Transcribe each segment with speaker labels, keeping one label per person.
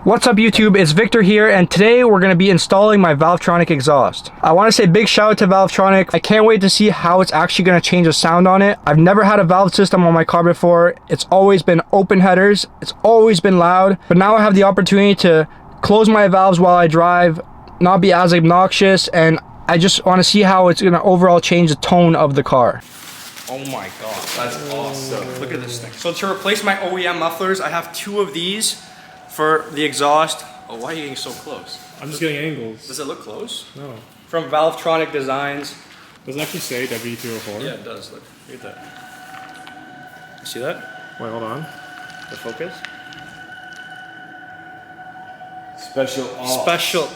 Speaker 1: What's up YouTube, it's Victor here, and today we're going to be installing my Valvetronic exhaust. I want to say big shout out to Valvetronic. I can't wait to see how it's actually going to change the sound on it. I've never had a valve system on my car before. It's always been open headers, it's always been loud, but now I have the opportunity to close my valves while I drive, not be as obnoxious, and I just want to see how it's going to overall change the tone of the car. Oh my god, that's awesome. Look at this thing. So to replace my OEM mufflers, I have two of these for the exhaust. Oh, why are you getting so close?
Speaker 2: I'm just getting angles.
Speaker 1: Does it look close?
Speaker 2: No.
Speaker 1: From Valvetronic Designs.
Speaker 2: Does it actually say W204?
Speaker 1: Yeah, it does. Look at that. See that?
Speaker 2: Wait, hold on.
Speaker 1: The focus?
Speaker 2: Special.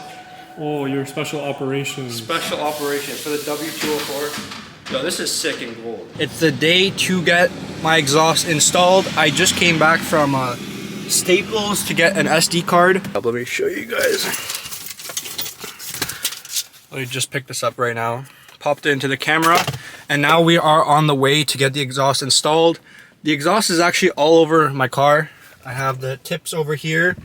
Speaker 2: Oh, your special operations.
Speaker 1: Special operation for the W204. Yo, this is sick and gold. It's the day to get my exhaust installed. I just came back from Staples to get an SD card. Let me show you guys. Let me just pick this up right now. Popped it into the camera, and now we are on the way to get the exhaust installed. The exhaust is actually all over my car. I have the tips over here.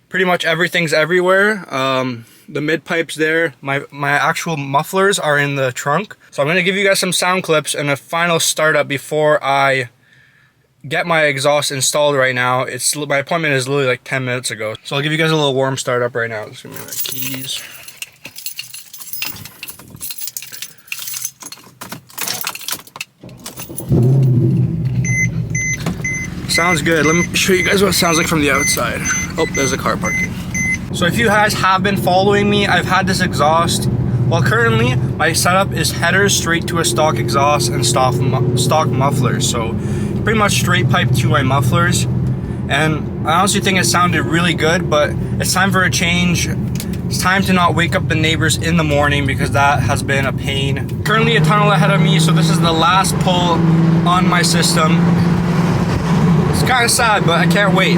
Speaker 1: Pretty much everything's everywhere. The mid pipes there. My actual mufflers are in the trunk. So I'm gonna give you guys some sound clips and a final startup before I get my exhaust installed right now. My appointment is literally like 10 minutes ago. So I'll give you guys a little warm startup right now. Just give me my keys. Sounds good. Let me show you guys what it sounds like from the outside. Oh, there's a car parking. So if you guys have been following me, I've had this exhaust. Well, currently my setup is headers straight to a stock exhaust and stock mufflers. So pretty much straight pipe to my mufflers. And I honestly think it sounded really good, but it's time for a change. It's time to not wake up the neighbors in the morning because that has been a pain. Currently a tunnel ahead of me, so this is the last pull on my system. It's kind of sad, but I can't wait.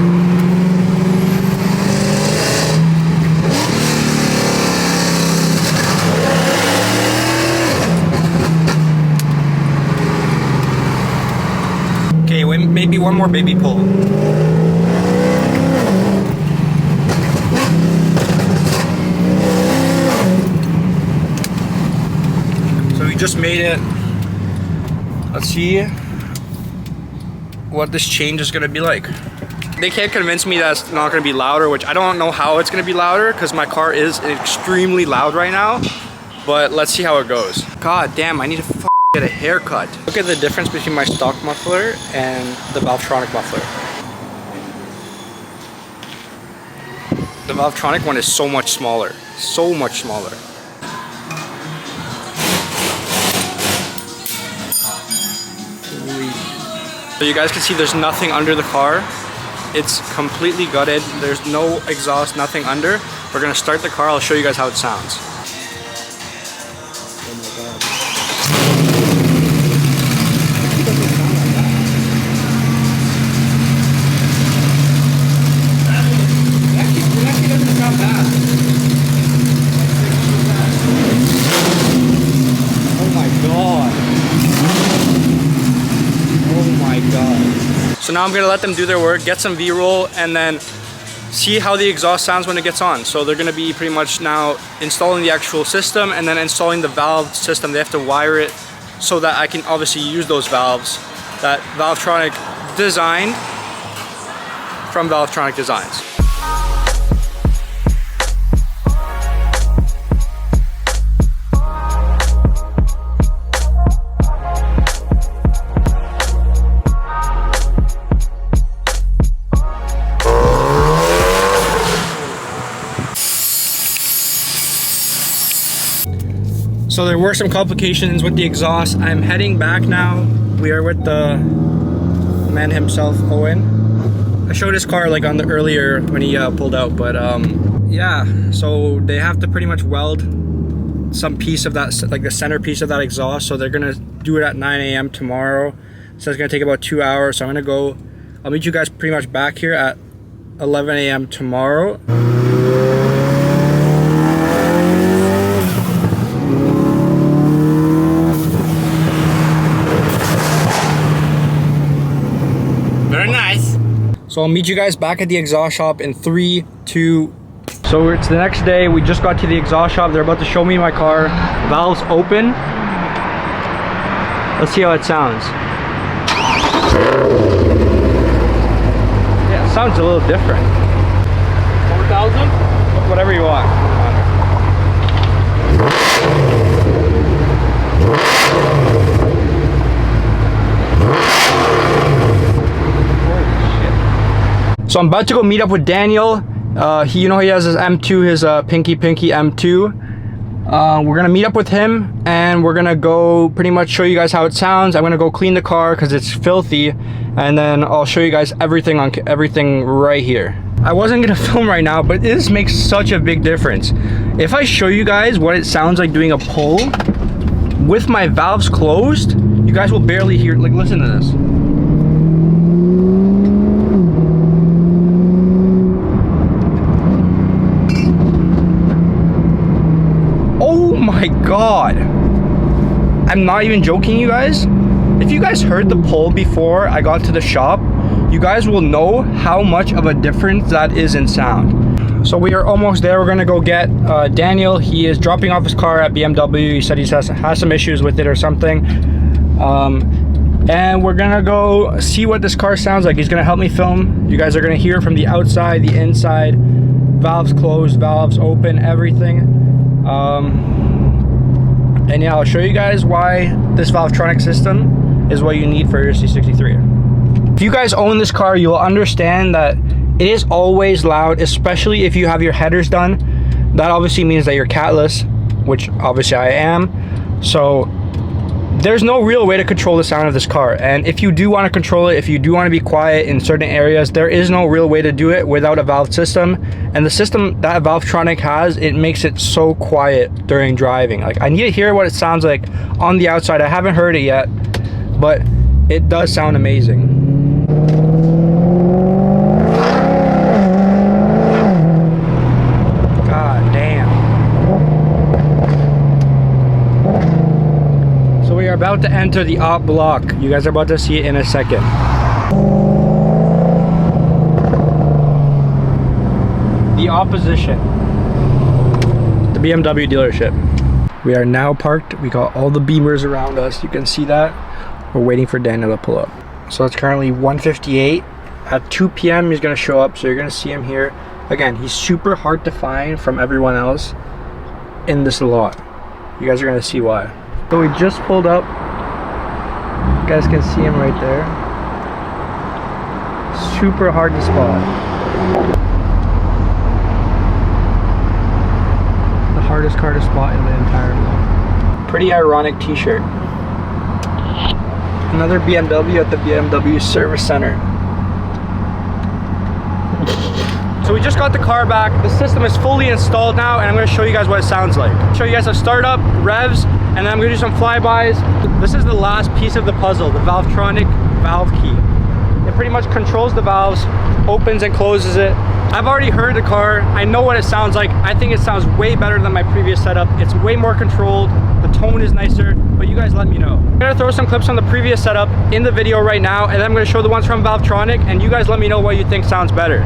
Speaker 1: Okay, wait, maybe one more baby pull. So we just made it. Let's see what this change is gonna be like. They can't convince me that it's not gonna be louder, which I don't know how it's gonna be louder because my car is extremely loud right now, but let's see how it goes. God damn, I need to get a haircut. Look at the difference between my stock muffler and the Valvetronic muffler. The Valvetronic one is so much smaller, so much smaller. So you guys can see there's nothing under the car. It's completely gutted. There's no exhaust, nothing under. We're gonna start the car. I'll show you guys how it sounds. Oh my god. It actually doesn't sound bad. Oh my god. Oh my god. So now I'm gonna let them do their work, get some V-roll, and then see how the exhaust sounds when it gets on. So they're gonna be pretty much now installing the actual system and then installing the valve system. They have to wire it so that I can obviously use those valves that Valvetronic designed from Valvetronic Designs. So there were some complications with the exhaust. I'm heading back now. We are with the man himself, Owen. I showed his car like on the earlier when he pulled out, but yeah. So they have to pretty much weld some piece of that, like the center piece of that exhaust. So they're gonna do it at 9 AM tomorrow. So it's gonna take about 2 hours. So I'm gonna go. I'll meet you guys pretty much back here at 11 AM tomorrow. So I'll meet you guys back at the exhaust shop in 3, 2. So it's the next day. We just got to the exhaust shop. They're about to show me my car. Valves open. Let's see how it sounds. Yeah, it sounds a little different. 4,000? Whatever you want. So I'm about to go meet up with Daniel. He has his M2, his pinky M2. We're gonna meet up with him and we're gonna go pretty much show you guys how it sounds. I'm gonna go clean the car because it's filthy, and then I'll show you guys everything right here. I wasn't gonna film right now, but this makes such a big difference. If I show you guys what it sounds like doing a pull with my valves closed, you guys will barely hear. Like, listen to this. Oh my god, I'm not even joking, you guys. If you guys heard the pull before I got to the shop, you guys will know how much of a difference that is in sound. So we are almost there. We're gonna go get Daniel. He is dropping off his car at BMW. He said he has some issues with it or something, and we're gonna go see what this car sounds like. He's gonna help me film. You guys are gonna hear from the outside, the inside, valves closed, valves open, everything. And yeah, I'll show you guys why this Valvetronic system is what you need for your C63. If you guys own this car, you'll understand that it is always loud, especially if you have your headers done. That obviously means that you're catless, which obviously I am. So there's no real way to control the sound of this car. And if you do want to control it, if you do want to be quiet in certain areas, there is no real way to do it without a valve system. And the system that Valvetronic has, it makes it so quiet during driving. Like, I need to hear what it sounds like on the outside. I haven't heard it yet, but it does sound amazing. God damn. So we are about to enter the op block. You guys are about to see it in a second. The opposition. The BMW dealership. We are now parked. We got all the beamers around us. You can see that. We're waiting for Daniel to pull up. So it's currently 1:58. At 2 p.m. he's gonna show up, so you're gonna see him here. Again, he's super hard to find from everyone else in this lot. You guys are gonna see why. So we just pulled up. You guys can see him right there. Super hard to spot. The hardest car to spot in the entire lot. Pretty ironic t-shirt. Another BMW at the BMW service center. So we just got the car back. The system is fully installed now, and I'm going to show you guys what it sounds like. Show you guys a startup, revs, and then I'm going to do some flybys. This is the last piece of the puzzle, the Valvetronic valve key. It pretty much controls the valves, opens and closes it. I've already heard the car. I know what it sounds like. I think it sounds way better than my previous setup. It's way more controlled. The tone is nicer, but you guys let me know. I'm gonna throw some clips on the previous setup in the video right now, and then I'm gonna show the ones from Valvetronic, and you guys let me know what you think sounds better.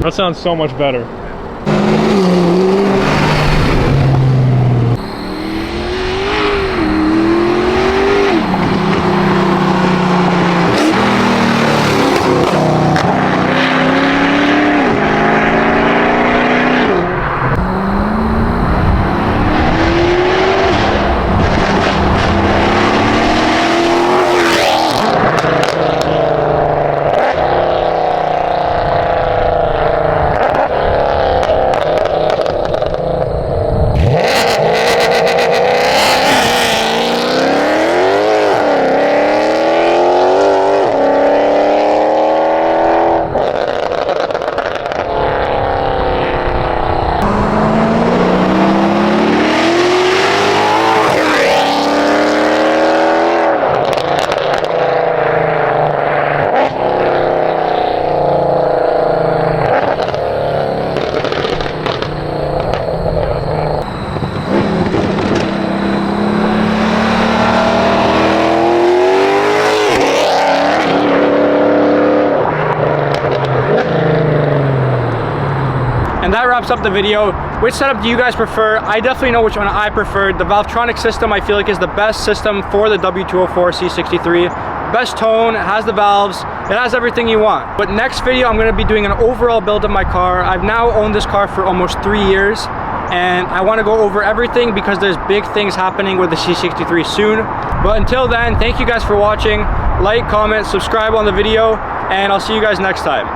Speaker 2: That sounds so much better.
Speaker 1: And that wraps up the video. Which setup do you guys prefer? I definitely know which one I prefer. The Valvetronic system I feel like is the best system for the W204 C63. Best tone, it has the valves, it has everything you want. But next video I'm gonna be doing an overall build of my car. I've now owned this car for almost 3 years, and I wanna go over everything because there's big things happening with the C63 soon. But until then, thank you guys for watching. Like, comment, subscribe on the video, and I'll see you guys next time.